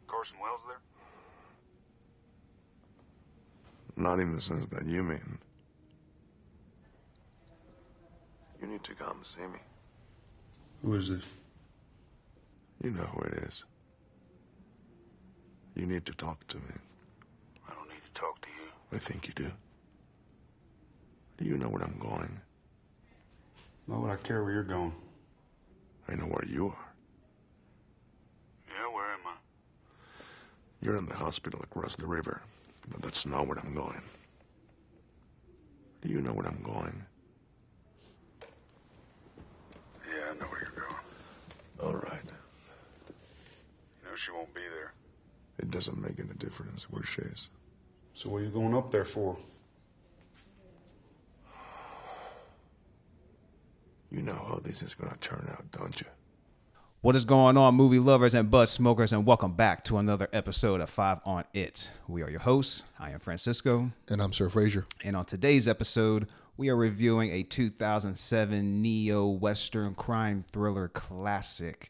Carson Wells there? Not in the sense that you mean. You need to come see me. Who is this? You know who it is. You need to talk to me. I don't need to talk to you. I think you do. Do you know where I'm going? Why would I care where you're going? I know where you are. Yeah, where am I? You're in the hospital across the river, but that's not where I'm going. Do you know where I'm going? Yeah, I know where you're going. All right. You know she won't be there. It doesn't make any difference where she is. So what are you going up there for? You know how this is gonna turn out, don't you? What is going on, movie lovers and bud smokers, and welcome back to another episode of 5 on It. We are your hosts. I am Francisco. And I'm Sir Frazier. And on today's episode, we are reviewing a 2007 neo-Western crime thriller classic,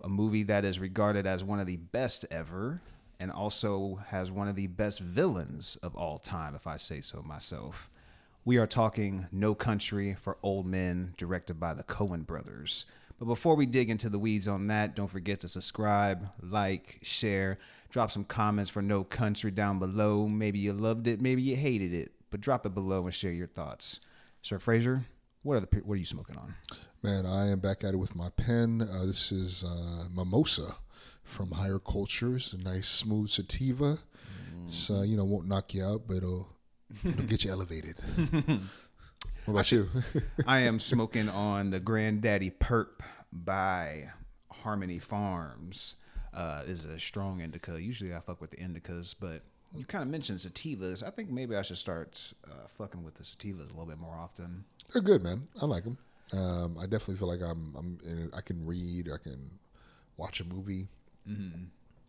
a movie that is regarded as one of the best ever, and also has one of the best villains of all time, if I say so myself. We are talking No Country for Old Men, directed by the Coen brothers. But before we dig into the weeds on that, don't forget to subscribe, like, share, drop some comments for No Country down below. Maybe you loved it, maybe you hated it, but drop it below and share your thoughts. Sir Frazier, what are you smoking on? Man, I am back at it with my pen. This is Mimosa from Higher Cultures, a nice smooth sativa. So, won't knock you out, but it'll get you elevated. What about you? I am smoking on the Granddaddy Perp by Harmony Farms. Is a strong indica. Usually I fuck with the indicas, but you kind of mentioned sativas. I think maybe I should start fucking with the sativas a little bit more often. They're good, man. I like them. I definitely feel like I can read, I can watch a movie.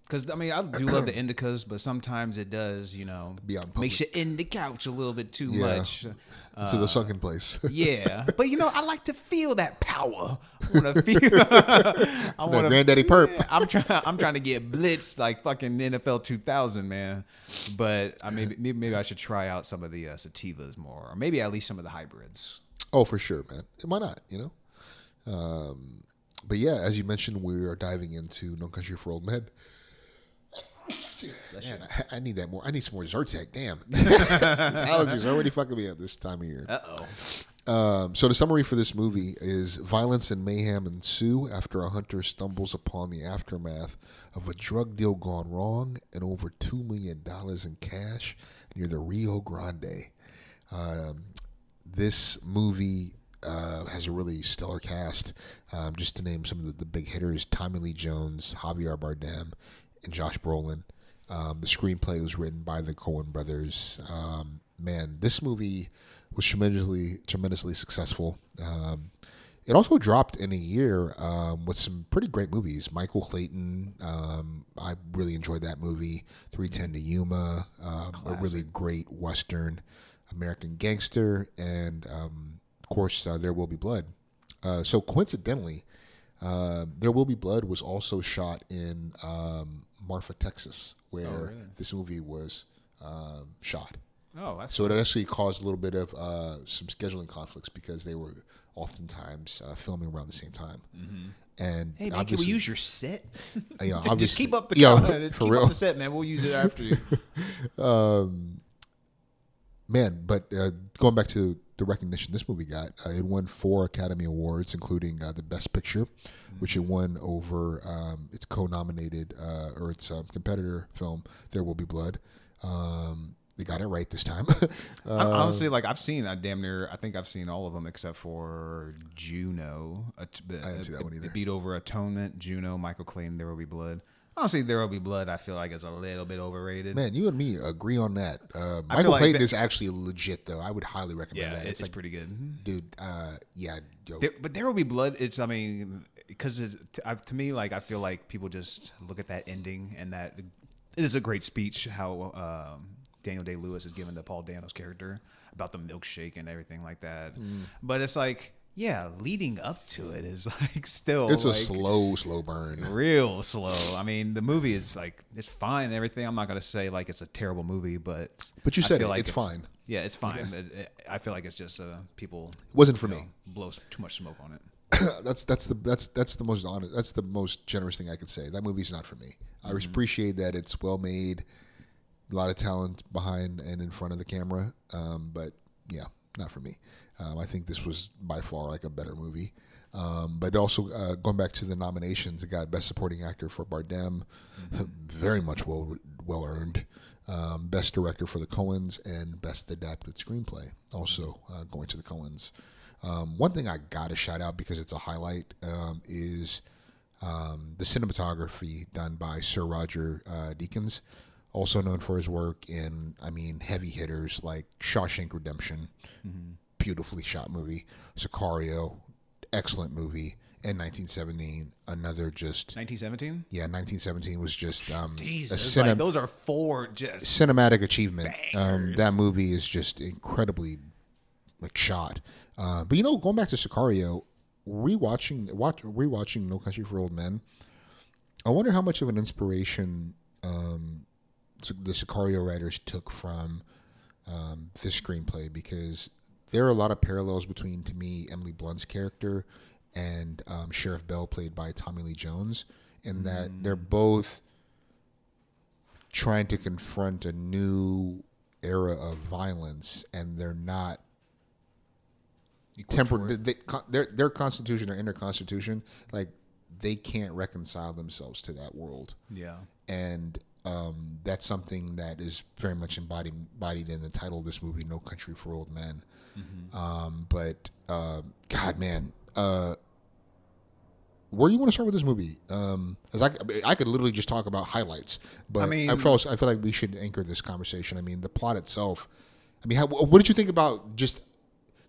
Because, I do love the indicas, but sometimes it does, makes you in the couch a little bit too much. To the sunken place. Yeah. But, I like to feel that power. I want to feel. Granddaddy Perp. I'm trying to get blitzed like fucking NFL 2000, man. But maybe I should try out some of the sativas more, or maybe at least some of the hybrids. Oh, for sure, man. Why not, But yeah, as you mentioned, we are diving into No Country for Old Men. Man, I need that more. I need some more Zyrtec. Damn. Allergies are already fucking me up this time of year. So the summary for this movie is violence and mayhem ensue after a hunter stumbles upon the aftermath of a drug deal gone wrong and over $2 million in cash near the Rio Grande. This movie has a really stellar cast. Just to name some of the big hitters: Tommy Lee Jones, Javier Bardem, and Josh Brolin. The screenplay was written by the Coen brothers. Man, this movie was tremendously successful. It also dropped in a year with some pretty great movies. Michael Clayton, I really enjoyed that movie. 3:10 to Yuma, a really great Western, American Gangster, and of course, There Will Be Blood. So coincidentally, There Will Be Blood was also shot in Marfa, Texas, where this movie was shot. Oh, that's so it actually caused a little bit of some scheduling conflicts because they were oftentimes filming around the same time. And hey man, can we use your set? Just keep up the for real. Up the set, man. We'll use it after you. Man, but going back to the recognition this movie got, it won 4 Academy Awards, including the Best Picture, which it won over its co-nominated or its competitor film, There Will Be Blood. They got it right this time. Honestly, I've seen damn near. I think I've seen all of them except for Juno. I didn't see that one either. It beat over Atonement, Juno, Michael Clayton, There Will Be Blood. Honestly, There Will Be Blood, I feel like is a little bit overrated. Man, you and me agree on that. Michael Clayton is actually legit, though. I would highly recommend that. It's pretty good. Dude, yo. But There Will Be Blood, because to me, I feel like people just look at that ending and that it is a great speech how Daniel Day-Lewis is given to Paul Dano's character about the milkshake and everything like that. But it's like, yeah, leading up to it is like still It's a like, slow burn. real slow. I mean, the movie is like it's fine and everything. I'm not gonna say like it's a terrible movie, but But you said I feel it, like it's fine. Yeah, it's fine. I feel like it's just people. It wasn't for you me. know, blow too much smoke on it. That's the most honest. That's the most generous thing I could say. That movie's not for me. I appreciate that it's well made, a lot of talent behind and in front of the camera. But yeah, not for me. I think this was by far like a better movie. But also going back to the nominations, it got Best Supporting Actor for Bardem, very much well earned. Best Director for the Coens and Best Adapted Screenplay, also going to the Coens. One thing I got to shout out because it's a highlight is the cinematography done by Sir Roger Deakins, also known for his work in, heavy hitters like Shawshank Redemption, beautifully shot movie, Sicario, excellent movie, and 1917, another just... 1917? Yeah, 1917 was just Jesus, like those are four just cinematic achievement. bangers. That movie is just incredibly shot. But going back to Sicario, rewatching No Country for Old Men, I wonder how much of an inspiration the Sicario writers took from this screenplay, because there are a lot of parallels between, to me, Emily Blunt's character and Sheriff Bell, played by Tommy Lee Jones, in that they're both trying to confront a new era of violence, and they're not tempered. Their constitution, their inner constitution, like they can't reconcile themselves to that world. Yeah. And that's something that is very much embodied in the title of this movie, No Country for Old Men. But God, man, where do you want to start with this movie? As I could literally just talk about highlights, but I feel like we should anchor this conversation. The plot itself. What did you think about just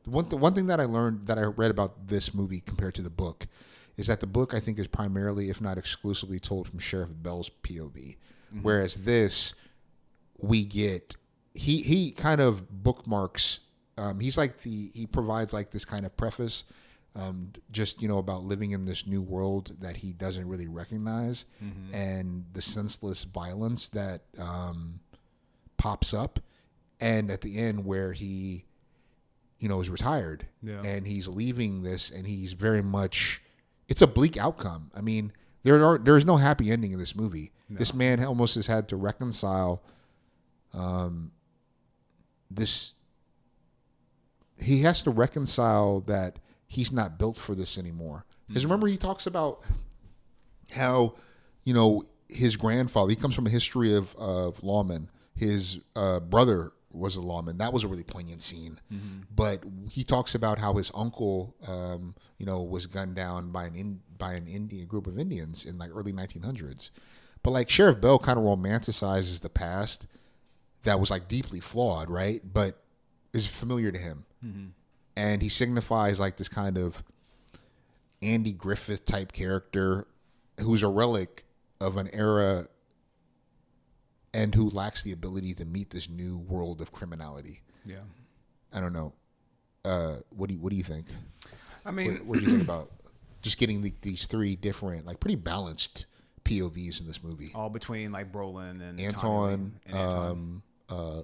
one thing that I learned, that I read about this movie compared to the book, is that the book, I think, is primarily, if not exclusively, told from Sheriff Bell's POV, whereas this, we get he kind of bookmarks. He provides like this kind of preface, just about living in this new world that he doesn't really recognize, and the senseless violence that pops up, and at the end where he is retired, and he's leaving this, and he's very much, it's a bleak outcome. There's no happy ending in this movie. No. This man almost has had to reconcile this. He has to reconcile that he's not built for this anymore. Because remember, he talks about how, his grandfather, he comes from a history of lawmen. His brother was a lawman. That was a really poignant scene. But he talks about how his uncle, was gunned down by an Indian group of Indians in like early 1900s. But like Sheriff Bell kind of romanticizes the past that was like deeply flawed, right? But is familiar to him. And he signifies like this kind of Andy Griffith type character who's a relic of an era and who lacks the ability to meet this new world of criminality. Yeah. I don't know. What do you think? What do you think about just getting these three different, like pretty balanced POVs in this movie? All between like Brolin and Anton,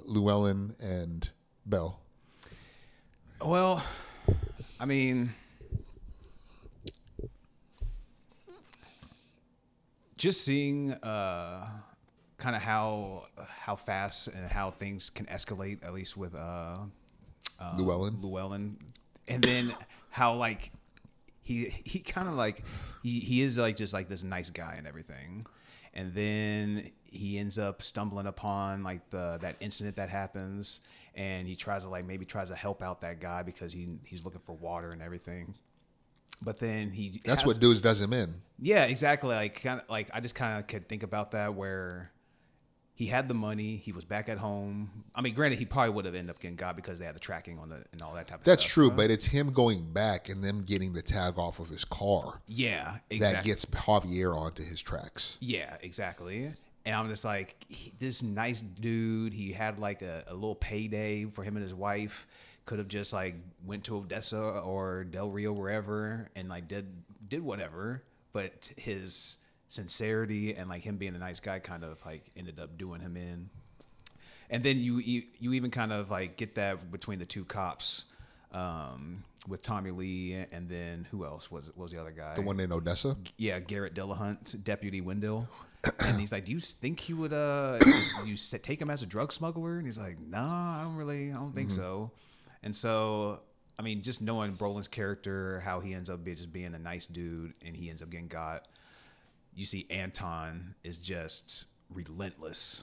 Llewellyn, and Bell. Well, just seeing kind of how fast and how things can escalate, at least with Llewellyn, and then how like he kind of like he is like just like this nice guy and everything, and then he ends up stumbling upon like that incident that happens. And he tries to help out that guy because he's looking for water and everything. But then that's what dudes does him in. Yeah, exactly. I just kind of could think about that, where he had the money, he was back at home. Granted, he probably would have ended up getting got because they had the tracking on and all that type of stuff. That's true, but it's him going back and them getting the tag off of his car. Yeah, exactly. That gets Javier onto his tracks. Yeah, exactly. And I'm just like, this nice dude, he had like a little payday for him and his wife could have just like went to Odessa or Del Rio, wherever, and like did whatever. But his sincerity and like him being a nice guy kind of like ended up doing him in. And then you even kind of like get that between the two cops, with Tommy Lee, and then who else was the other guy? The one in Odessa? Yeah, Garrett Dillahunt, Deputy Wendell. And he's like, do you think he would take him as a drug smuggler? And he's like, nah, I don't think so. And so, I mean, just knowing Brolin's character, how he ends up just being a nice dude, and he ends up getting got. You see Anton is just relentless.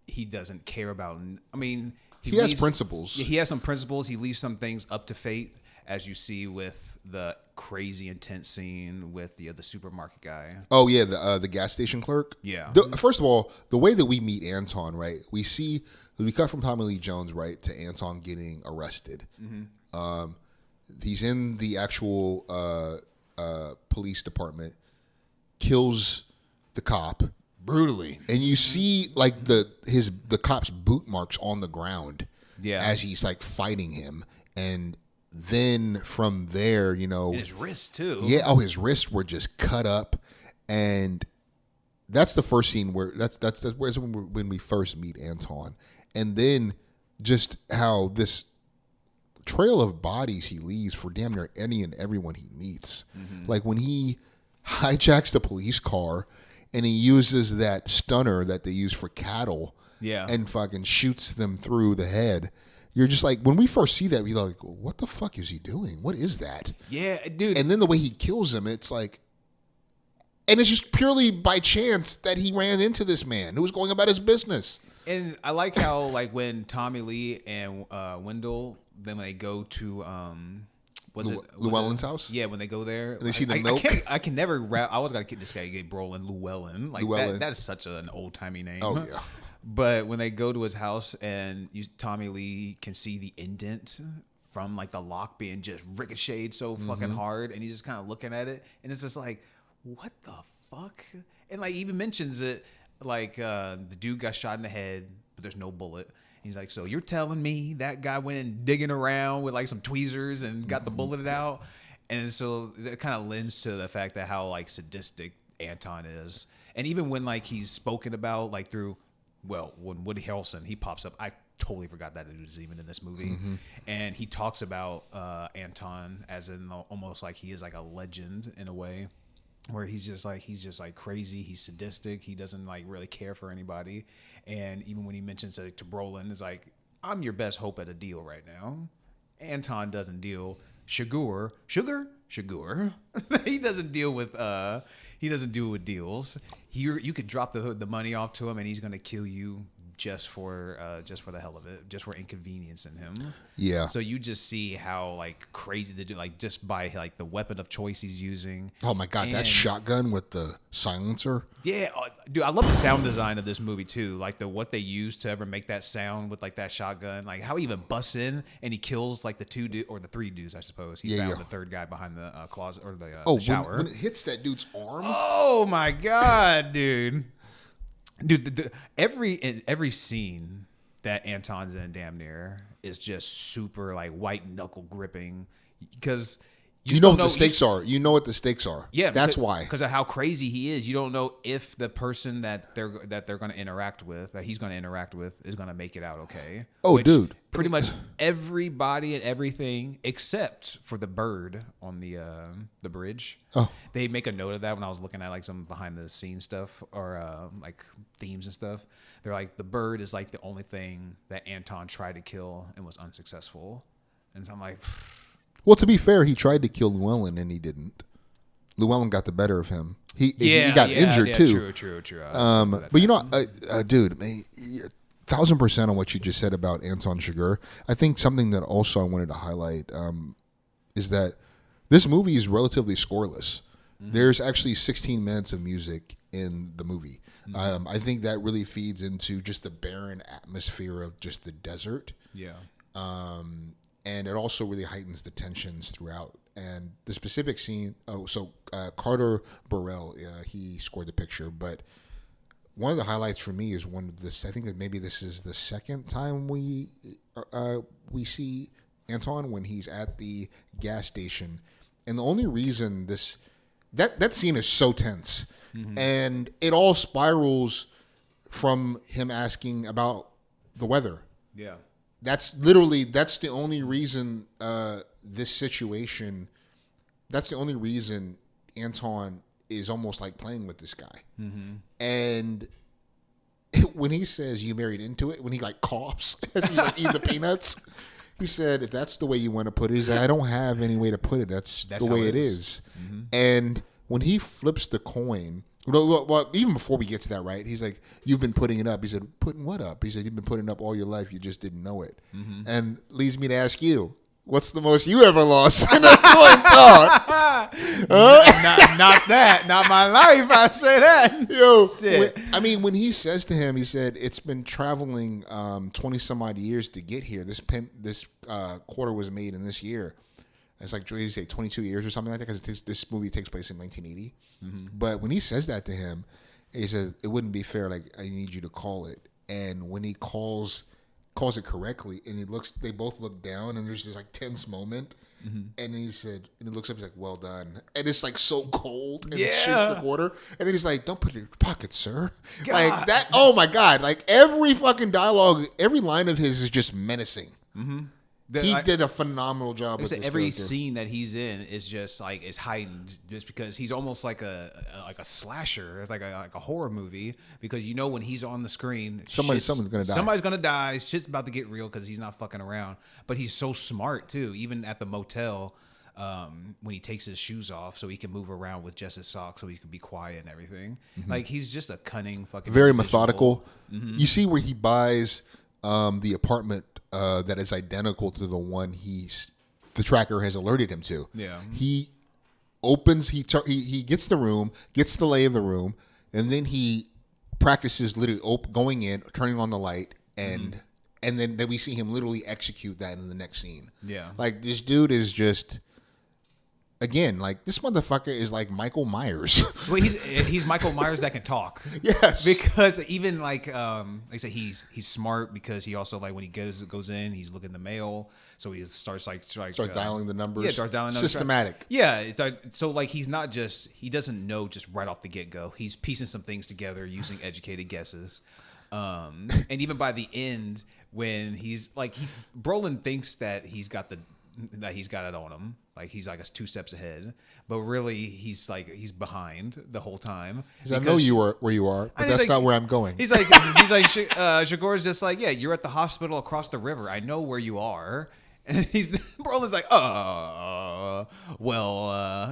He doesn't care about, I mean, he has principles. Yeah, he has some principles. He leaves some things up to fate, as you see with the crazy intense scene with the supermarket guy. Oh yeah, the gas station clerk. Yeah. First of all, the way that we meet Anton, right? We cut from Tommy Lee Jones, right, to Anton getting arrested. Mm-hmm. He's in the actual police department, kills the cop brutally, and you see like the cop's boot marks on the ground. Yeah. As he's like fighting him, and then from there, you know, and his wrists too. Yeah. Oh, his wrists were just cut up, and that's the first scene where that's when we first meet Anton, and then just how this trail of bodies he leaves for damn near any and everyone he meets. Mm-hmm. Like when he hijacks the police car and he uses that stunner that they use for cattle, and fucking shoots them through the head. You're just like, when we first see that, we're like, what the fuck is he doing? What is that? Yeah, dude. And then the way he kills him, it's like, and it's just purely by chance that he ran into this man who was going about his business. And I like how, like, when Tommy Lee and Wendell, then they go to, Llewellyn's house? Yeah, when they go there. And they see the milk? I can never I was going to get this guy, Brolin, Llewellyn. Like, Llewellyn. That is such an old-timey name. Oh, yeah. But when they go to his house and Tommy Lee can see the indent from like the lock being just ricocheted so fucking hard, and he's just kind of looking at it, and it's just like, what the fuck? And like even mentions it, like the dude got shot in the head, but there's no bullet. He's like, so you're telling me that guy went in digging around with like some tweezers and got the bullet out? And so that kind of lends to the fact that how like sadistic Anton is. And even when like he's spoken about like through, well, when Woody Harrelson, he pops up, I totally forgot that dude was even in this movie. Mm-hmm. And he talks about Anton as in almost like he is like a legend in a way, where he's just like crazy. He's sadistic. He doesn't like really care for anybody. And even when he mentions it to Brolin, it's like, I'm your best hope at a deal right now. Anton doesn't deal. Sugar. He doesn't deal with deals. You could drop the money off to him, and he's gonna kill you just for the hell of it, just for inconveniencing him. Yeah. So you just see how like crazy they do, like just by like the weapon of choice he's using. Oh my god, that shotgun with the silencer. Yeah, dude, I love the sound design of this movie too. Like what they used to ever make that sound with like that shotgun. Like how he even busts in and he kills like the the three dudes, I suppose. He found the third guy behind the closet or the shower. When it hits that dude's arm. Oh my god, dude. Dude, every scene that Anton's in damn near is just super like white knuckle gripping, because you know what the stakes are. You know what the stakes are. Yeah, that's why. Because of how crazy he is, you don't know if the person that they're going to interact with, that he's going to interact with, is going to make it out okay. Oh, dude, pretty much everybody and everything except for the bird on the bridge. Oh, they make a note of that when I was looking at like some behind the scenes stuff or like themes and stuff. They're like, the bird is like the only thing that Anton tried to kill and was unsuccessful. And so I'm like, well, to be fair, he tried to kill Llewellyn and he didn't. Llewellyn got the better of him. He got injured too. True. But you know, dude, 1,000% on what you just said about Anton Chigurh. I think something that also I wanted to highlight is that this movie is relatively scoreless. Mm-hmm. There's actually 16 minutes of music in the movie. Mm-hmm. I think that really feeds into just the barren atmosphere of just the desert. Yeah. And it also really heightens the tensions throughout. And the specific scene, Carter Burrell, he scored the picture. But one of the highlights for me is I think that maybe this is the second time we see Anton, when he's at the gas station, and the only reason that scene is so tense, and it all spirals from him asking about the weather. Yeah. That's the only reason this situation. That's the only reason Anton is almost like playing with this guy. And when he says you married into it, when he like coughs as he's like eating the peanuts, he said, if that's the way you want to put it, he said, I don't have any way to put it. That's the way it is. And when he flips the coin, well, even before we get to that, right? He's like, you've been putting it up. He said, putting what up? He said, you've been putting it up all your life. You just didn't know it. And leads me to ask you, what's the most you ever lost in a coin toss? Not that. Not my life. I say that. Yo, when he says to him, he said, it's been traveling 20 some odd years to get here. This quarter was made in this year. It's like, what did he say, 22 years or something like that? Because this movie takes place in 1980. But when he says that to him, he says, it wouldn't be fair. Like, I need you to call it. And when he calls it correctly, and they both look down, and there's this like tense moment. And he said, and he looks up, he's like, well done. And it's like so cold, and it shakes the quarter. And then he's like, don't put it in your pocket, sir. God. Like that, oh my God. Like every fucking dialogue, every line of his is just menacing. He did a phenomenal job with this every character. scene that he's in is just like is heightened, just because he's almost like a slasher. It's like a horror movie, because you know when he's on the screen, someone's gonna die. Somebody's gonna die. Shit's about to get real because he's not fucking around. But he's so smart too. Even at the motel, when he takes his shoes off so he can move around with just his socks, so he can be quiet and everything. Like he's just a cunning fucking. Very methodical. You see where he buys the apartment. That is identical to the one the tracker has alerted him to. Yeah. He opens, he gets the room, gets the lay of the room, and then he practices literally going in, turning on the light, and then we see him literally execute that in the next scene. Yeah. Like this dude is just. Again, like this motherfucker is like Michael Myers. Well, he's Michael Myers that can talk. Yes, because even like I said, he's smart, because he also, like, when he goes in, he's looking the mail, so he starts dialing the numbers. Yeah, starts dialing numbers. Systematic. Yeah, so like he doesn't know just right off the get go. He's piecing some things together using educated guesses, and even by the end, when he's like Brolin thinks that he's got it on him. Like he's like 2 steps ahead, but really he's behind the whole time. I know you are where you are, but that's not where I'm going. He's like Shagor's just like, yeah, you're at the hospital across the river. I know where you are. And Brolin's like,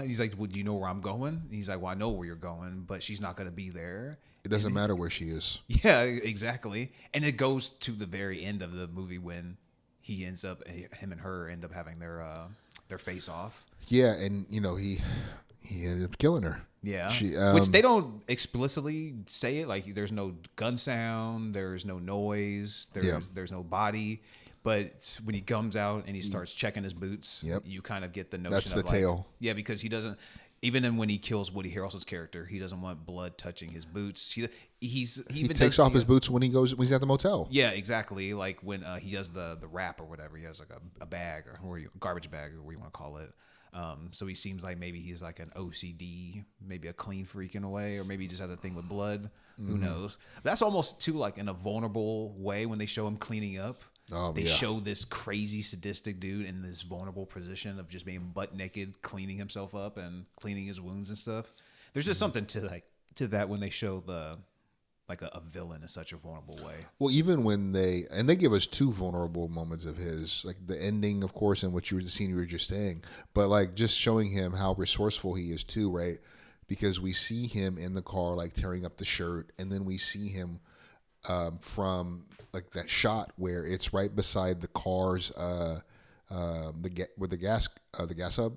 he's like, well, do you know where I'm going? And he's like, well, I know where you're going, but she's not going to be there. It doesn't matter where she is. Yeah, exactly. And it goes to the very end of the movie when him and her end up having their face off. Yeah, and he ended up killing her. Yeah, which they don't explicitly say it. Like there's no gun sound, there's no noise, there's no body. But when he comes out and he starts checking his boots, you kind of get the notion. That's the of tale. Yeah, because he doesn't. Even when he kills Woody Harrelson's character, he doesn't want blood touching his boots. He takes off his boots when he's at the motel. Yeah, exactly. Like when he does the wrap or whatever, he has like a bag or garbage bag or what you want to call it. So he seems like maybe he's like an OCD, maybe a clean freak in a way, or maybe he just has a thing with blood. Who knows? That's almost too like in a vulnerable way when they show him cleaning up. They show this crazy sadistic dude in this vulnerable position of just being butt naked, cleaning himself up and cleaning his wounds and stuff. There's just something to that when they show a villain in such a vulnerable way. Well, even when they give us 2 vulnerable moments of his, like the ending, of course, and the scene you were just saying, but like just showing him how resourceful he is too, right? Because we see him in the car, like tearing up the shirt, and then we see him from like that shot where it's right beside the car's the gas hub.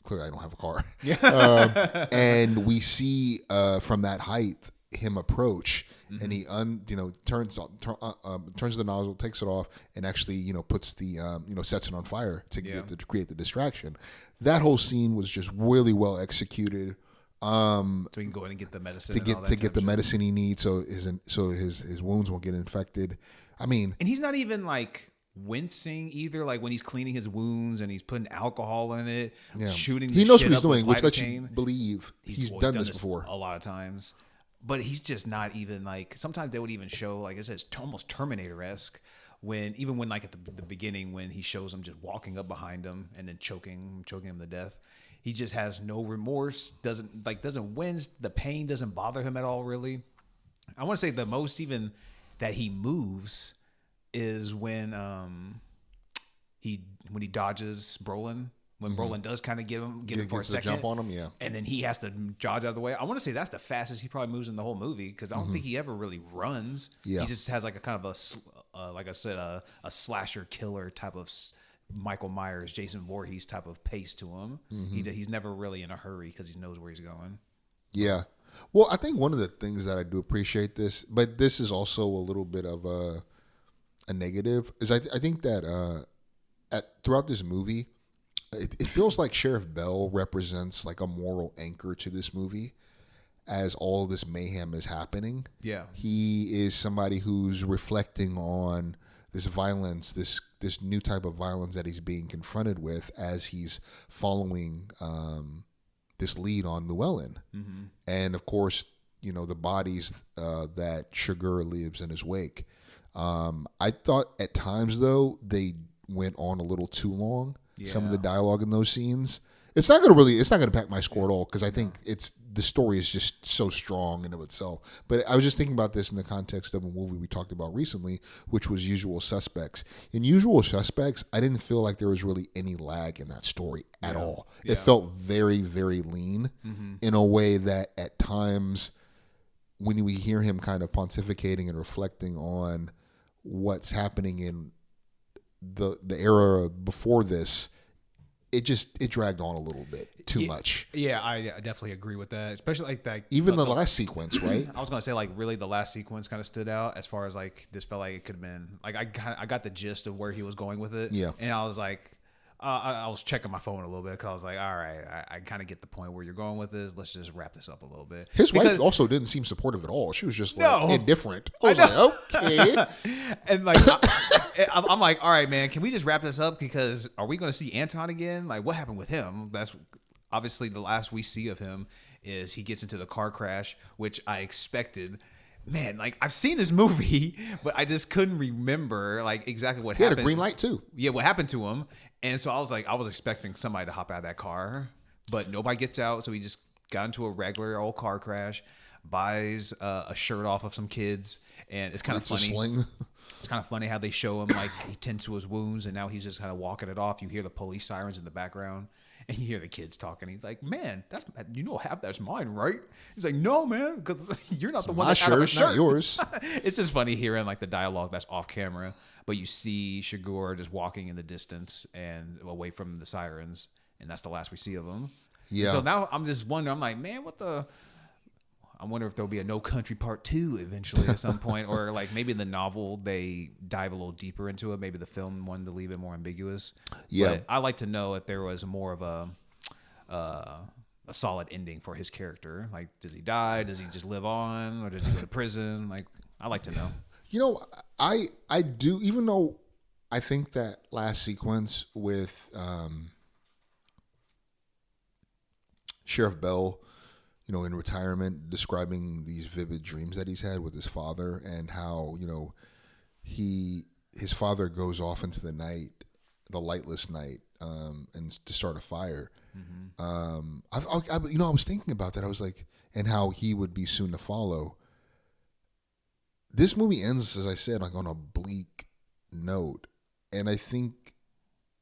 Clearly, I don't have a car. Yeah. And we see from that height him approach, and he turns the nozzle, takes it off, and actually puts the sets it on fire to create the distraction. That whole scene was just really well executed. So he can go in and get the medicine to get the medicine he needs, so his wounds won't get infected. I mean, and he's not even like wincing either, like when he's cleaning his wounds and he's putting alcohol in it, shooting. He the knows shit what he's up with doing, which lets you lidocaine. believe he's done this before a lot of times. But he's just not even like. Sometimes they would even show like it says almost Terminator-esque when like at the beginning when he shows him just walking up behind him and then choking him to death. He just has no remorse. Doesn't wince. The pain doesn't bother him at all. Really, I want to say the most even that he moves is when he dodges Brolin. When Brolin does kind of get him for a second, jump on him, yeah, and then he has to dodge out of the way. I want to say that's the fastest he probably moves in the whole movie because I don't think he ever really runs. Yeah. He just has like a kind of like I said, a slasher killer type of Michael Myers, Jason Voorhees type of pace to him. He's never really in a hurry because he knows where he's going. Yeah. Well, I think one of the things that I do appreciate this, but this is also a little bit of a negative, is I think that throughout this movie, it feels like Sheriff Bell represents like a moral anchor to this movie as all this mayhem is happening. Yeah. He is somebody who's reflecting on this violence, this new type of violence that he's being confronted with as he's following this lead on Llewellyn. Mm-hmm. And of course, the bodies that Sugar leaves in his wake. I thought at times though they went on a little too long. Yeah. Some of the dialogue in those scenes. It's not going to impact my score at all because I think the story is just so strong in of itself. But I was just thinking about this in the context of a movie we talked about recently, which was Usual Suspects. In Usual Suspects, I didn't feel like there was really any lag in that story at all. Yeah. It felt very, very lean in a way that at times when we hear him kind of pontificating and reflecting on what's happening in the era before this, it dragged on a little bit too much. Yeah, I definitely agree with that. Especially like that. Even the last sequence, right? I was gonna say like really the last sequence kind of stood out as far as like this felt like it could have been like I got the gist of where he was going with it. Yeah, and I was like. I was checking my phone a little bit because I was like, all right, I kind of get the point where you're going with this. Let's just wrap this up a little bit. His wife also didn't seem supportive at all. She was just like indifferent. I was like, okay. And like, I'm like, all right, man, can we just wrap this up? Because are we going to see Anton again? Like, what happened with him? That's obviously the last we see of him is he gets into the car crash, which I expected. Man, like I've seen this movie, but I just couldn't remember like exactly what happened. He had a green light too. Yeah, what happened to him? And so I was expecting somebody to hop out of that car, but nobody gets out. So he just got into a regular old car crash, buys a shirt off of some kids, and it's kind of funny. A sling. It's kind of funny how they show him like he tends to his wounds, and now he's just kind of walking it off. You hear the police sirens in the background, and you hear the kids talking. He's like, "Man, half that's mine, right?" He's like, "No, man, because you're not the one that's out of a shirt. Not yours." It's just funny hearing like the dialogue that's off camera. But you see Shigor just walking in the distance and away from the sirens, and that's the last we see of him. Yeah. And so now I'm just wondering. I'm like, man, I wonder if there'll be a No Country Part 2 eventually at some point, or like maybe in the novel they dive a little deeper into it. Maybe the film wanted to leave it more ambiguous. Yeah. But I like to know if there was more of a solid ending for his character. Like, does he die? Does he just live on, or does he go to prison? Like, I like to know. I do, even though I think that last sequence with Sheriff Bell, in retirement, describing these vivid dreams that he's had with his father and how, his father goes off into the night, the lightless night, and to start a fire. Mm-hmm. I was thinking about that. I was like, and how he would be soon to follow. This movie ends, as I said, like on a bleak note, and I think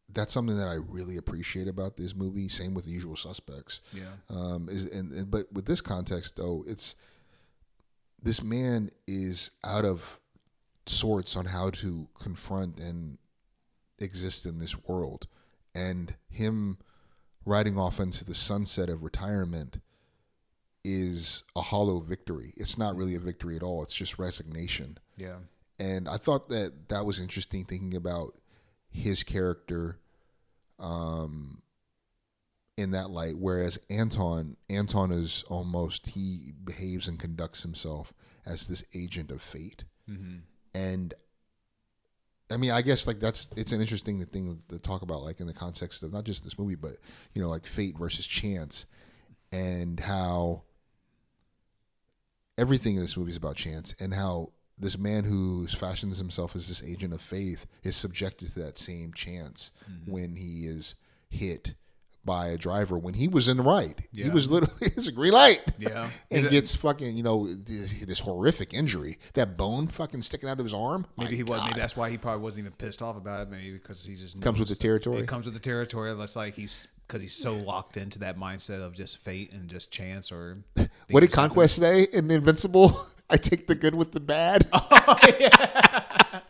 that's something that I really appreciate about this movie. Same with The Usual Suspects. Yeah. But with this context, though, it's this man is out of sorts on how to confront and exist in this world, and him riding off into the sunset of retirement is a hollow victory. It's not really a victory at all. It's just resignation. Yeah. And I thought that was interesting, thinking about his character in that light. Whereas Anton is almost, he behaves and conducts himself as this agent of fate. Mm-hmm. And I mean, I guess like it's an interesting thing to talk about, like in the context of not just this movie, but like fate versus chance, and how everything in this movie is about chance, and how this man who fashions himself as this agent of faith is subjected to that same chance when he is hit by a driver when he was in the right. Yeah. He was literally, it's a green light. Yeah. And gets fucking, this horrific injury. That bone fucking sticking out of his arm. Maybe maybe that's why he probably wasn't even pissed off about it. Maybe because he just comes with the territory. It comes with the territory. That's like because he's so locked into that mindset of just fate and just chance or. What did Conquest say in Invincible? I take the good with the bad. Oh, yeah.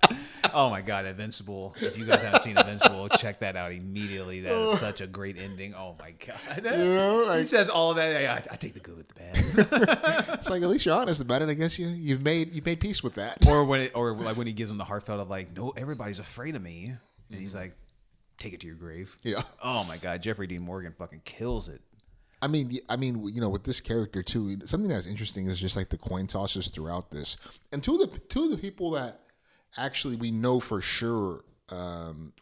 Oh my God, Invincible. If you guys haven't seen Invincible, check that out immediately. That is such a great ending. Oh my God. He says all of that. I take the good with the bad. It's like, at least you're honest about it. I guess you've made peace with that. Or like when he gives him the heartfelt of like, no, everybody's afraid of me. And he's like, take it to your grave. Yeah. Oh my God, Jeffrey Dean Morgan fucking kills it. I mean, with this character too, something that's interesting is just like the coin tosses throughout this. And two of the people that actually we know for sure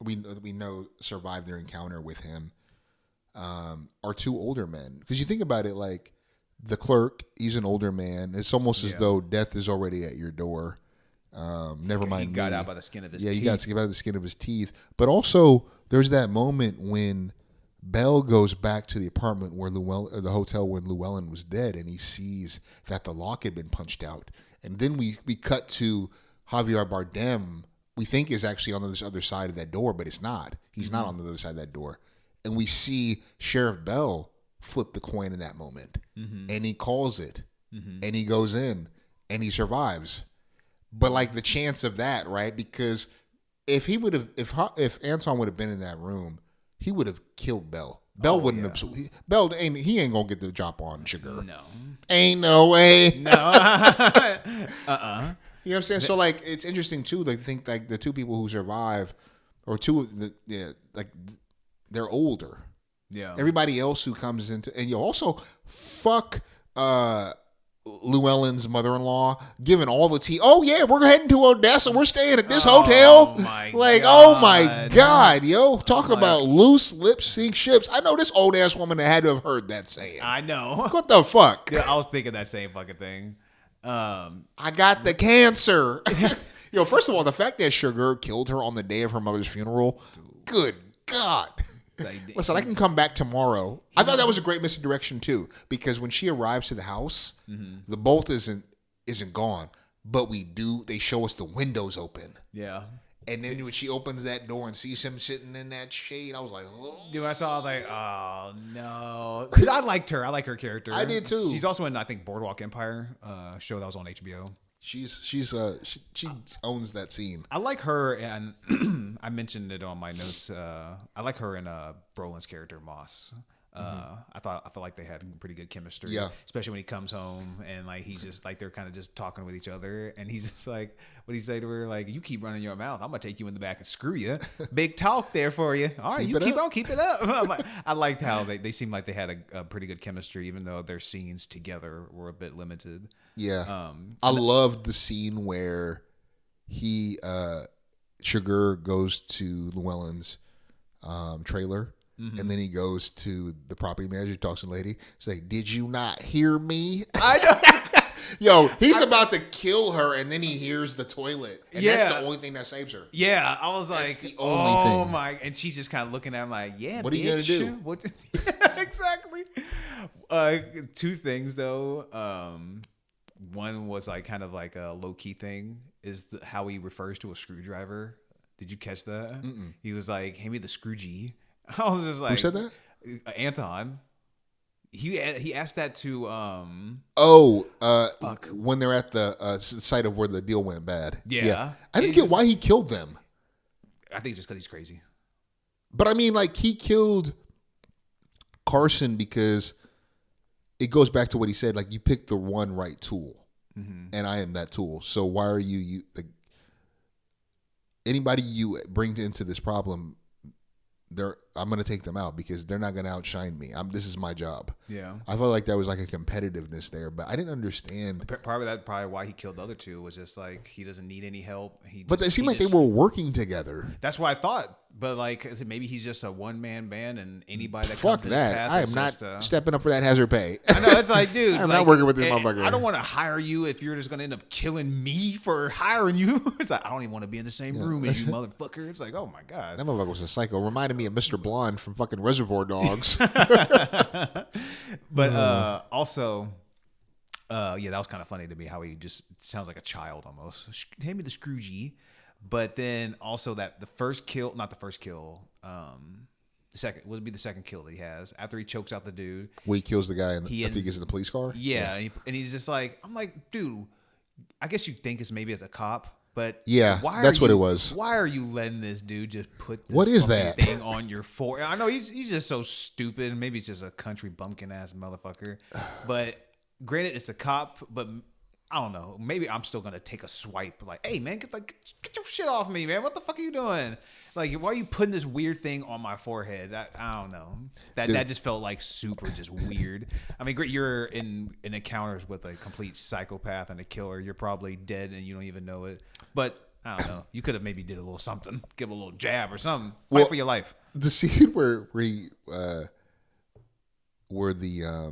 we know survived their encounter with him are two older men. Because you think about it, like the clerk, he's an older man. It's almost as though death is already at your door. Never mind. He got out by the skin of his teeth. Yeah, he got out by the skin of his teeth. But also, there's that moment when Bell goes back to the apartment where the hotel when Llewellyn was dead, and he sees that the lock had been punched out. And then we cut to Javier Bardem, we think is actually on this other side of that door, but it's not. He's not on the other side of that door. And we see Sheriff Bell flip the coin in that moment. And he calls it. And he goes in and he survives. But like the chance of that, right? Because if Anton would have been in that room, he would have killed Bell. Bell wouldn't have. Bell ain't gonna get the job on Sugar. No, ain't no way. No. You know what I'm saying? So like, it's interesting too. Like, think like the two people who survive, or two of the like they're older. Yeah. Everybody else who comes into, and you also fuck Llewellyn's mother-in-law, giving all the tea. Oh yeah, we're heading to Odessa. We're staying at this hotel. Oh my God, yo, talk about loose lip sync ships. I know this old ass woman that had to have heard that saying. I know. What the fuck? Yeah, I was thinking that same fucking thing. I got the cancer. First of all, the fact that Sugar killed her on the day of her mother's funeral. Good God. Listen, I can come back tomorrow. I thought that was a great misdirection too, because when she arrives to the house, the bolt isn't gone, but they show us the windows open. Yeah. And then when she opens that door and sees him sitting in that shade, I was like, oh. Dude, I saw like, oh no. Because I liked her. I like her character. I did too. She's also in, I think, Boardwalk Empire, show that was on HBO. She owns that scene. I like her, and I mentioned it on my notes. I like her and Brolin's character Moss. I felt like they had pretty good chemistry. Yeah. Especially when he comes home and like he's just like they're kind of just talking with each other, and he's just like, what do you say to her? Like, you keep running your mouth, I'm gonna take you in the back and screw you. Big talk there for you. All right, keep it up. I liked how they seemed like they had a pretty good chemistry, even though their scenes together were a bit limited. Yeah. I loved the scene where Sugar goes to Llewellyn's trailer. And then he goes to the property manager, talks to the lady. He's like, "Did you not hear me?" I know. Yo, he's about to kill her, and then he hears the toilet, and that's the only thing that saves her. Yeah, I was That's like, the only thing. Oh my! And she's just kind of looking at him like, "Yeah, what are you gonna do?" What? Exactly. Two things though. One was like kind of like a low key thing is how he refers to a screwdriver. Did you catch that? Mm-mm. He was like, "Hand me the scroogey." I was just like, who said that? Anton. He asked that to when they're at the site of where the deal went bad. Yeah. I didn't get why he killed them. I think it's just because he's crazy. But I mean, like, he killed Carson because it goes back to what he said. Like, you picked the one right tool, and I am that tool. So why are you like anybody you bring into this problem? I'm going to take them out because they're not going to outshine me. This is my job. Yeah. I felt like there was like a competitiveness there, but I didn't understand. Probably why he killed the other two was just like he doesn't need any help. But it seemed like they were working together. That's what I thought. But like maybe he's just a one man band, and anybody that fuck comes that. his path I am is not just, stepping up for that hazard pay. I know it's like, dude, I'm like, not working with this motherfucker. I don't want to hire you if you're just gonna end up killing me for hiring you. It's like I don't even want to be in the same room as you, motherfucker. It's like, oh my god, that motherfucker was a psycho. Reminded me of Mr. Blonde from fucking Reservoir Dogs. But also, yeah, that was kind of funny to me how he just sounds like a child almost. Hand me the Scroogey. But then also that the first kill, not the first kill, the second would be the second kill that he has after he chokes out the dude. Where he kills the guy after he gets in the police car. Yeah. And he's just like, I'm like, dude, I guess you think it's maybe as a cop, but yeah, that's what it was. Why are you letting this dude just put this what is that thing on your forehead? I know he's just so stupid. Maybe he's just a country bumpkin ass motherfucker. But granted, it's a cop, but I don't know. Maybe I'm still gonna take a swipe. Like, hey man, get your shit off me, man. What the fuck are you doing? Like, why are you putting this weird thing on my forehead? I don't know. That just felt like super just weird. I mean, great. You're in encounters with a complete psychopath and a killer. You're probably dead and you don't even know it. But I don't know. You could have maybe did a little something, give a little jab or something. Fight for your life. The scene where the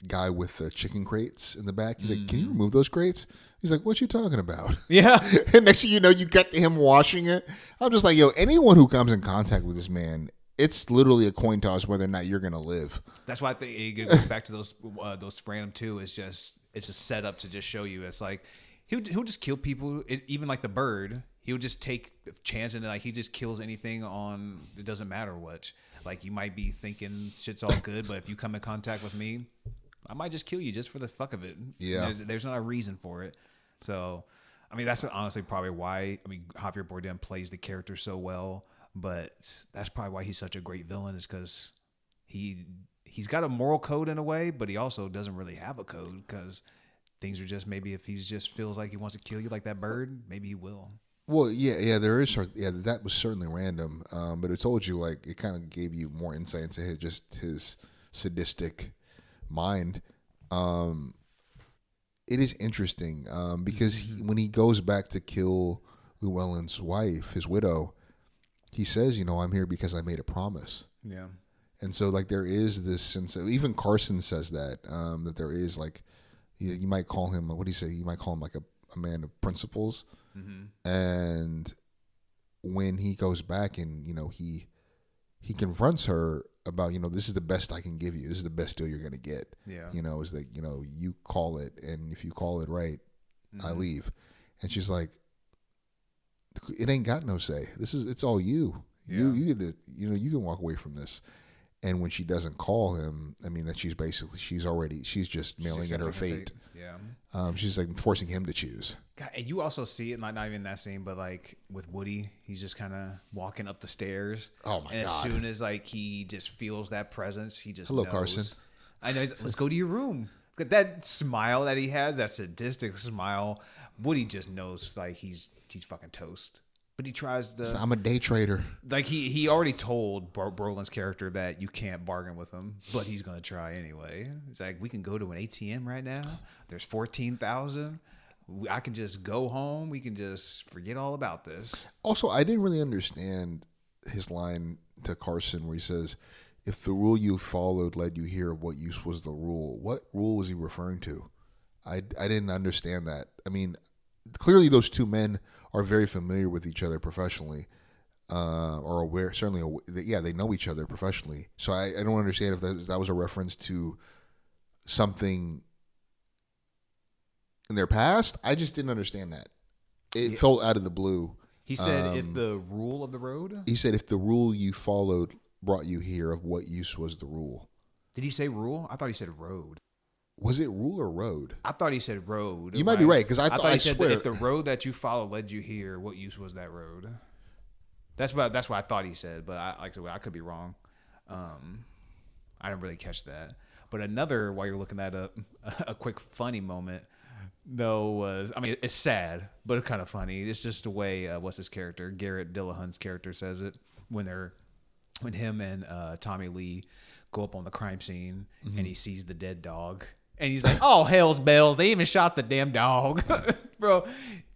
guy with the chicken crates in the back. He's like, "Can you remove those crates?" He's like, "What you talking about?" Yeah. And next thing you know, you cut to him washing it. I'm just like, yo, anyone who comes in contact with this man, it's literally a coin toss whether or not you're gonna live. That's why I think it goes back to those random two. It's a setup to just show you. It's like he'll just kill people. Even like the bird, he'll just take chance and like he just kills anything on. It doesn't matter what. Like you might be thinking shit's all good, but if you come in contact with me, I might just kill you just for the fuck of it. Yeah. There's not a reason for it. So, I mean, that's honestly probably why, Javier Bardem plays the character so well, but that's probably why he's such a great villain is because he's got a moral code in a way, but he also doesn't really have a code because things are just maybe if he's just feels like he wants to kill you like that bird, maybe he will. Well, yeah, there is. Yeah, that was certainly random, but it told you like it kind of gave you more insight into his sadistic mind. It is interesting because when he goes back to kill Llewellyn's wife, his widow, he says, "I'm here because I made a promise." Yeah, and so like there is this sense of, even Carson says that that there is like you might call him, what do you say? You might call him like a man of principles. And when he goes back and he confronts her about this is the best I can give you, this is the best deal you're gonna get. Yeah, is that you call it, and if you call it right, I leave. And she's like, it ain't got no say. It's all you. Yeah. You get to, you can walk away from this. And when she doesn't call him, that she's just mailing in her fate. Yeah. She's like forcing him to choose. God, and you also see it, not even that scene, but like with Woody, he's just kind of walking up the stairs. Oh my God. As soon as like he just feels that presence, he just Hello, knows. Carson. I know. Let's go to your room. Look at that smile that he has, that sadistic smile. Woody just knows like he's fucking toast. But he tries to. I'm a day trader. Like he already told Brolin's character that you can't bargain with him, but he's gonna try anyway. It's like we can go to an ATM right now. There's 14,000. I can just go home. We can just forget all about this. Also, I didn't really understand his line to Carson where he says, "If the rule you followed led you here, what use was the rule?" What rule was he referring to? I didn't understand that. Clearly those two men are very familiar with each other professionally, or aware. Certainly, they know each other professionally. So I don't understand if that was a reference to something in their past. I just didn't understand that. It felt out of the blue. He said, "If the rule of the road." He said, "If the rule you followed brought you here, of what use was the rule?" Did he say rule? I thought he said road. Was it rule or road? I thought he said road. You might be right, because I he said swear, if the road that you followed led you here, what use was that road? That's what I thought he said, but I could be wrong. I didn't really catch that. But another, while you're looking at a quick funny moment, though, was it's sad, but it's kind of funny. It's just the way what's his character, Garrett Dillahunt's character, says it when they're when him and Tommy Lee go up on the crime scene and he sees the dead dog. And he's like, oh, hell's bells. They even shot the damn dog. Bro,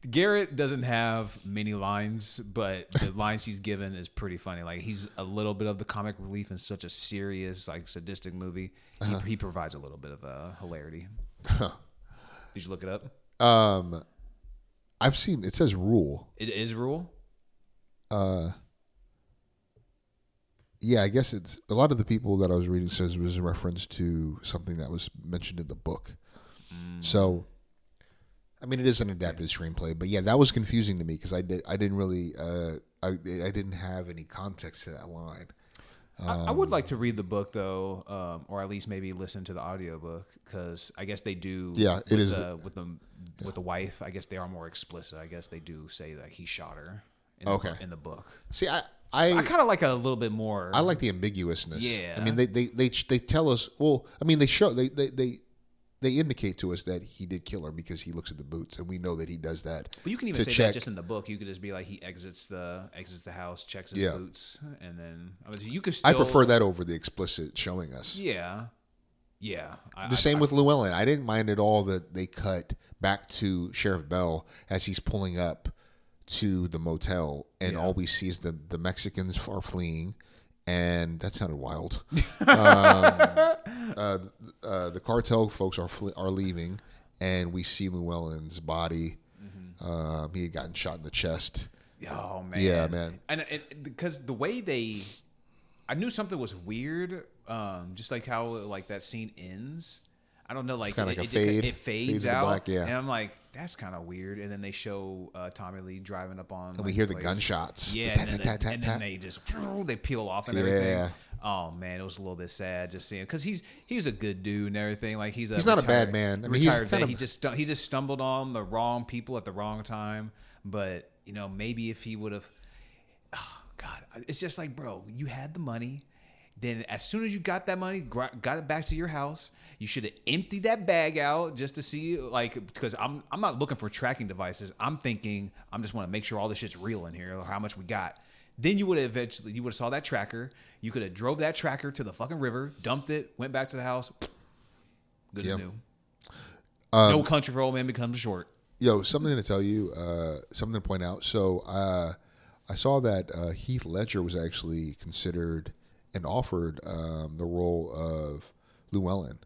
Garrett doesn't have many lines, but the lines he's given is pretty funny. Like, he's a little bit of the comic relief in such a serious, like, sadistic movie. He provides a little bit of hilarity. Did you look it up? I've seen, it says Rule. It is Rule? Yeah, I guess it's a lot of the people that I was reading says it was a reference to something that was mentioned in the book. So, I mean, it is an adapted screenplay, but yeah, that was confusing to me because I didn't really I didn't have any context to that line. I would like to read the book though, or at least maybe listen to the audiobook because I guess they do. Yeah, it is with the wife. I guess they are more explicit. I guess they do say that he shot her. In the book. See, I kind of like a little bit more. I like the ambiguousness. Yeah. I mean, they tell us. Well, I mean, they indicate to us that he did kill her because he looks at the boots, and we know that he does that. But you can even say that just in the book. You could just be like, he exits the house, checks his boots, and then you could still. I prefer that over the explicit showing us. Yeah. Yeah. The same with Llewellyn. I didn't mind at all that they cut back to Sheriff Bell as he's pulling up to the motel, and all we see is the Mexicans are fleeing, and that sounded wild. The cartel folks are leaving, and we see Llewellyn's body. He had gotten shot in the chest. Oh man, yeah, man, and because the way I knew something was weird, just like how like that scene ends. I don't know, like it fades out, black, yeah. And I'm like, that's kind of weird. And then they show Tommy Lee driving up on, and we hear the gunshots. Yeah, and then they just they peel off and everything. Oh man, it was a little bit sad just seeing because he's a good dude and everything. Like he's not a bad man. I mean, retired vet. He just stumbled on the wrong people at the wrong time. But maybe if he would have, oh God, it's just like, bro, you had the money. Then as soon as you got that money, got it back to your house, you should have emptied that bag out just to see, like, because I'm not looking for tracking devices. I'm thinking I just want to make sure all this shit's real in here or how much we got. Then you would have saw that tracker. You could have drove that tracker to the fucking river, dumped it, went back to the house. Good as new. No Country for Old Men becomes short. Yo, something to tell you, something to point out. So I saw that Heath Ledger was actually considered and offered the role of Llewellyn,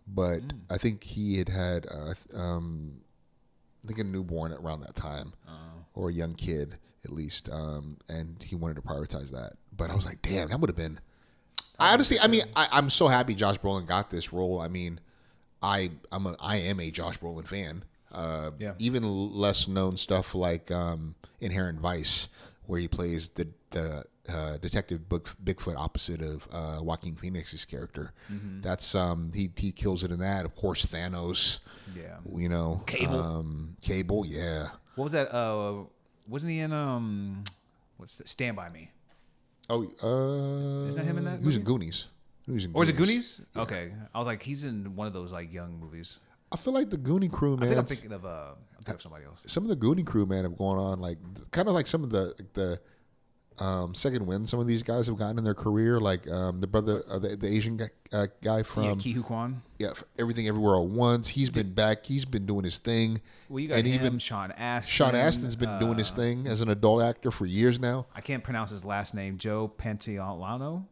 but I think he had I think a newborn around that time, or a young kid at least, and he wanted to prioritize that. But I was like, damn, that would have been. I'm so happy Josh Brolin got this role. I mean, I am a Josh Brolin fan. Even less known stuff like Inherent Vice, where he plays the Detective Bigfoot opposite of Joaquin Phoenix's character. That's he kills it in that. Of course, Thanos. Yeah. Cable. Yeah. What was that? Wasn't he in what's that? Stand By Me? Oh, isn't that him in that? He was in Goonies. Or is it Goonies? Yeah. Okay, I was like, he's in one of those like young movies. I feel like the Goonie crew, man. I think I'm thinking of somebody else. Some of the Goonie crew, man, have gone on like kind of like some of the second wind. Some of these guys have gotten in their career, like the brother, the Asian guy from Ki Hu Kwan. Yeah, Everything Everywhere at Once. He's been back. He's been doing his thing. Well, you got him, even Sean Astin. Sean Astin's been doing his thing as an adult actor for years now. I can't pronounce his last name. Joe Pantoliano.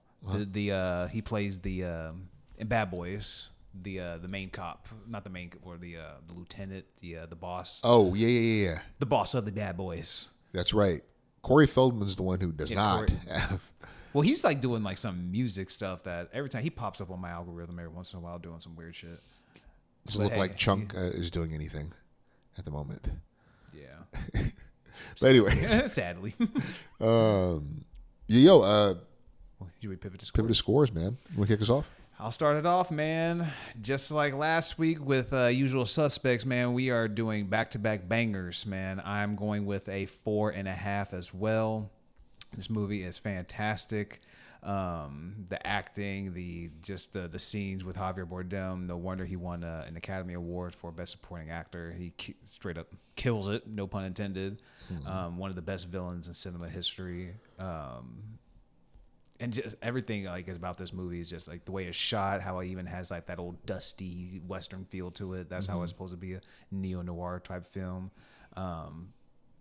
He plays in Bad Boys. The main cop, not the main, or the lieutenant, the boss. Oh yeah. The boss of the Bad Boys. That's right. Corey Feldman's the one who does not have. Well, he's like doing like some music stuff that every time he pops up on my algorithm every once in a while doing some weird shit. Doesn't look like Chunk is doing anything at the moment. Yeah. But anyway, sadly. Should we pivot to scores, man? You want to kick us off? I'll start it off, man. Just like last week with Usual Suspects, man, we are doing back-to-back bangers, man. I'm going with a 4.5 as well. This movie is fantastic. The acting, the scenes with Javier Bardem. No wonder he won an Academy Award for Best Supporting Actor. He straight up kills it, no pun intended. One of the best villains in cinema history. And just everything like about this movie is just like the way it's shot, how it even has like that old dusty Western feel to it. That's how it's supposed to be, a neo-noir type film.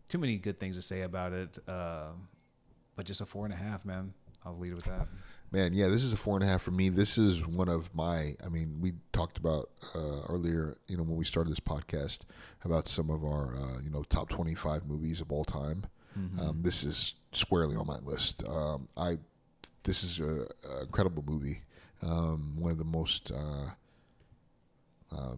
Too many good things to say about it, but just a 4.5, man. I'll lead it with that. Man, yeah, this is a 4.5 for me. This is one of my. I mean, we talked about earlier, when we started this podcast about some of our, top 25 movies of all time. This is squarely on my list. This is an incredible movie. One of the most, I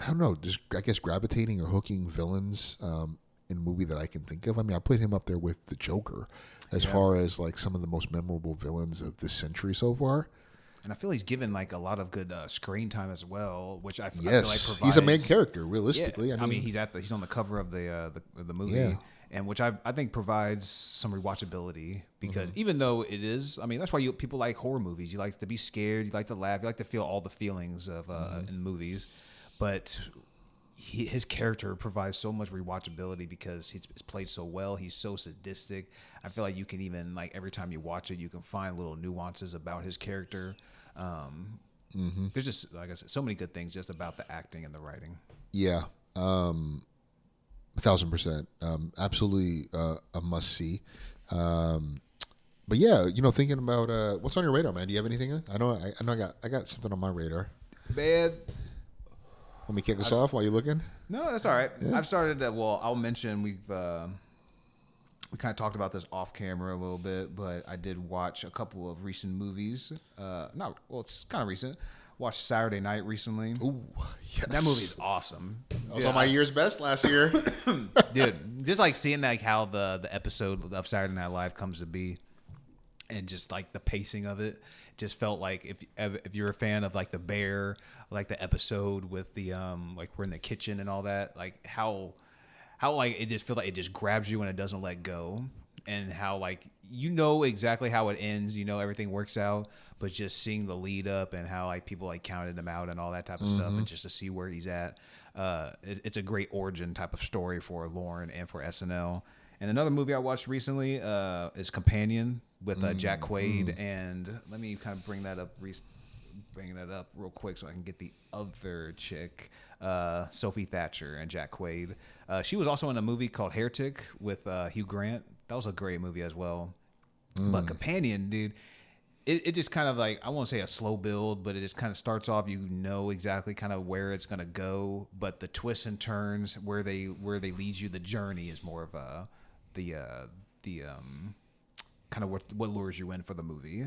don't know, just I guess gravitating or hooking villains in a movie that I can think of. I mean, I put him up there with the Joker as far as like some of the most memorable villains of this century so far. And I feel he's given like a lot of good screen time as well, which I feel like provides. He's a main character, realistically. Yeah. I mean, he's on the cover of the movie. Yeah. And which I think provides some rewatchability because even though it is, I mean, that's why people like horror movies. You like to be scared, you like to laugh, you like to feel all the feelings of in movies. But his character provides so much rewatchability because he's played so well. He's so sadistic. I feel like you can even like every time you watch it, you can find little nuances about his character. There's just, like I said, so many good things just about the acting and the writing. Yeah. 1,000%. Absolutely a must see. But yeah, thinking about what's on your radar, man. Do you have anything? I know I got something on my radar. Man. Let me kick us off while you're looking. No, that's all right. Yeah. I've started that. Well, I'll mention we kind of talked about this off camera a little bit, but I did watch a couple of recent movies. It's kind of recent. Watched Saturday Night recently. Ooh, yes. That movie is awesome. That was on my year's best last year. Dude, just like seeing like how the episode of Saturday Night Live comes to be, and just like the pacing of it, just felt like if you're a fan of like The Bear, like the episode with the like we're in the kitchen and all that, like how like it just feels like it just grabs you and it doesn't let go, and how like exactly how it ends, everything works out, but just seeing the lead up and how like people like counted him out and all that type of stuff, and just to see where he's at, it's a great origin type of story for Lauren and for SNL. And another movie I watched recently is Companion with Jack Quaid, and let me kind of bring that up real quick so I can get the other chick, Sophie Thatcher and Jack Quaid. She was also in a movie called Heretic with Hugh Grant. That was a great movie as well. But Companion, dude, it just kind of like, I won't say a slow build, but it just kind of starts off, exactly kind of where it's going to go, but the twists and turns where they lead you, the journey is more of the kind of what lures you in for the movie.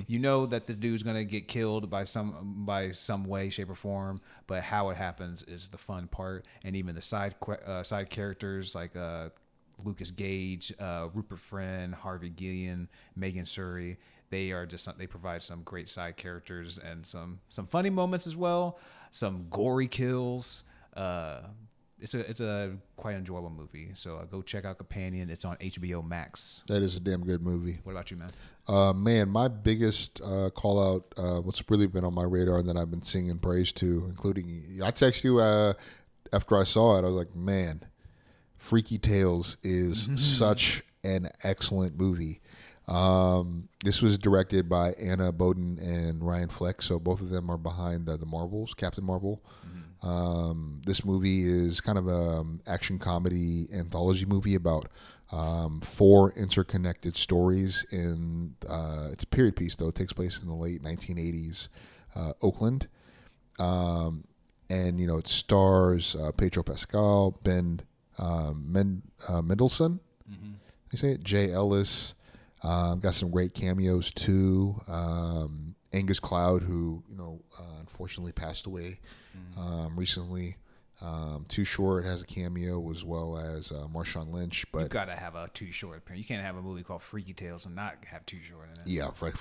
You know that the dude's gonna get killed by some way, shape, or form, but how it happens is the fun part. And even the side characters like Lucas Gage, Rupert Friend, Harvey Guillen, Megan Surrey, they provide some great side characters and some funny moments as well, some gory kills. It's a quite enjoyable movie. So go check out Companion. It's on HBO Max. That is a damn good movie. What about you, man? Man, my biggest call out, what's really been on my radar and that I've been singing praise to, including, I texted you after I saw it, I was like, man, Freaky Tales is such an excellent movie. This was directed by Anna Boden and Ryan Fleck, so both of them are behind the Marvels, Captain Marvel. This movie is kind of an action comedy anthology movie about 4 interconnected stories in it's a period piece, though. It takes place in the late 1980s Oakland, and it stars Pedro Pascal, Ben Mendelsohn, you say it, Jay Ellis. Got some great cameos too. Angus Cloud, who unfortunately passed away recently. Too Short has a cameo, as well as Marshawn Lynch. But you gotta have a Too Short appearance. You can't have a movie called Freaky Tales and not have Too Short in it. Yeah, right.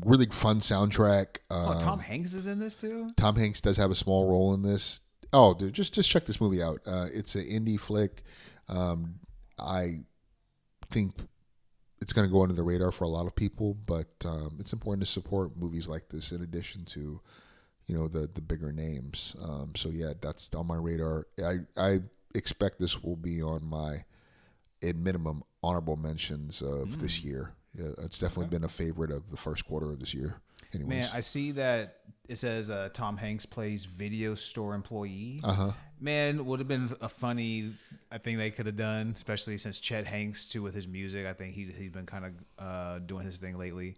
Really fun soundtrack. Tom Hanks is in this too. Tom Hanks does have a small role in this. Oh, dude, just check this movie out. It's an indie flick. I think it's going to go under the radar for a lot of people, but it's important to support movies like this in addition to, the bigger names. So yeah, that's on my radar. I expect this will be on my, at minimum, honorable mentions of this year. Yeah, it's definitely been a favorite of the first quarter of this year. Anyways. Man, I see that it says Tom Hanks plays video store employee. Man, would have been a funny, I think they could have done, especially since Chet Hanks too with his music. I think he's been kind of doing his thing lately.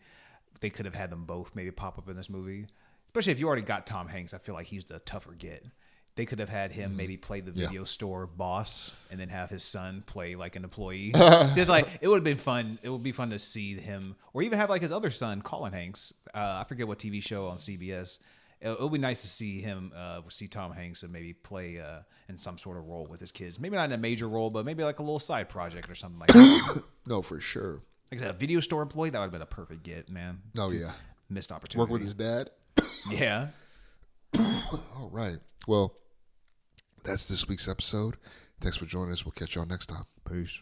They could have had them both maybe pop up in this movie, especially if you already got Tom Hanks. I feel like he's the tougher get. They could have had him maybe play the video store boss and then have his son play like an employee. Just like it would have been fun. It would be fun to see him, or even have like his other son, Colin Hanks. I forget what TV show on CBS. It would be nice to see him, see Tom Hanks and maybe play in some sort of role with his kids. Maybe not in a major role, but maybe like a little side project or something like that. No, for sure. Like I said, a video store employee, that would have been a perfect get, man. Oh, yeah. Missed opportunity. Work with his dad. Yeah. All right. Well, that's this week's episode. Thanks for joining us. We'll catch y'all next time. Peace.